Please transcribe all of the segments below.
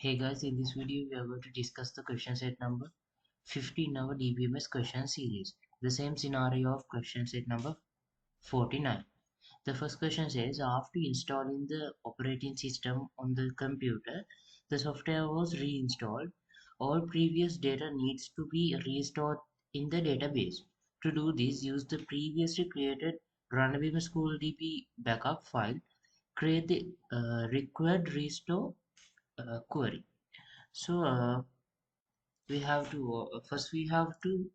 Hey guys, in this video we are going to discuss the question set number 50 in our DBMS question series. The same scenario of question set number 49. The first question says, after installing the operating system on the computer, the software was reinstalled. All previous data needs to be restored in the database. To do this, use the previously created Runaby School DB backup file. Create the required restore query. So we have to first we have to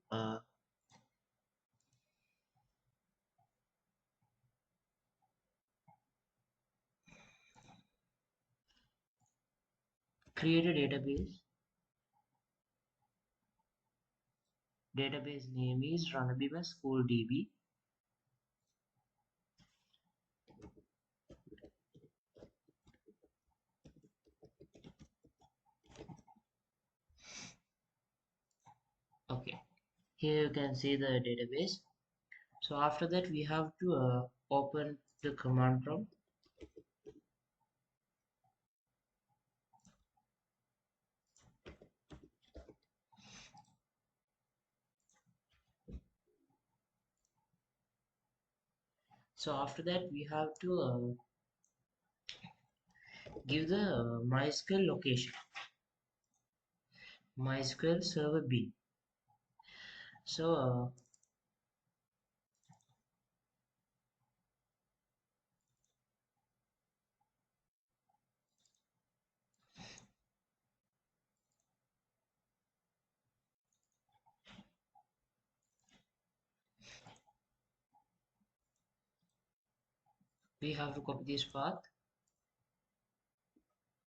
create a database. Database name is Runaby School DB. Okay, here you can see the database. So after that we have to open the command prompt. So after that we have to give the MySQL location, MySQL server bin. So we have to copy this path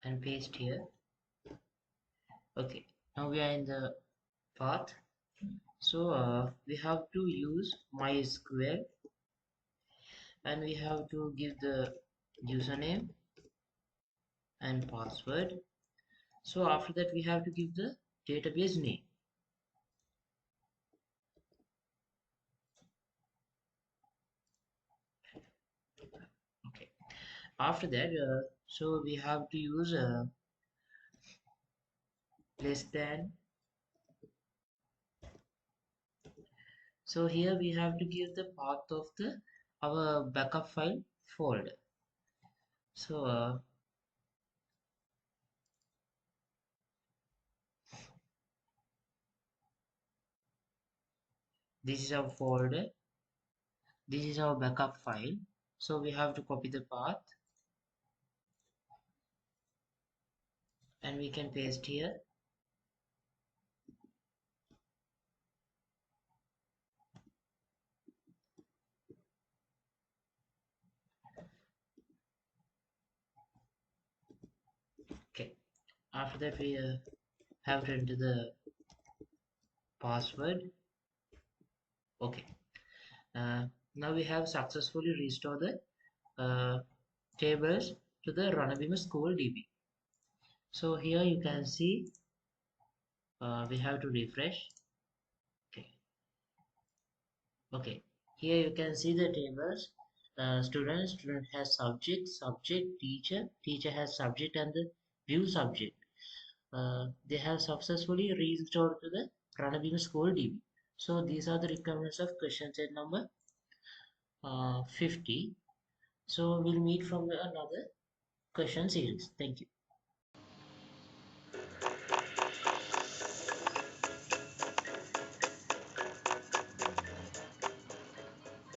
and paste here. Okay, now we are in the path. So we have to use MySQL and we have to give the username and password. So after that we have to give the database name. Okay, after that so we have to use less than. So here we have to give the path of the our backup file folder. So this is our folder, this is our backup file. So we have to copy the path and we can paste here. Okay, after that we have to enter the password. Okay, now we have successfully restored the tables to the Runaby School DB. So here you can see we have to refresh. Okay, okay. Here you can see the tables. Student has subject, teacher has subject, and the view subject. They have successfully restored to the Runaby School DB. So these are the requirements of question set number 50. So we'll meet from another question series. Thank you.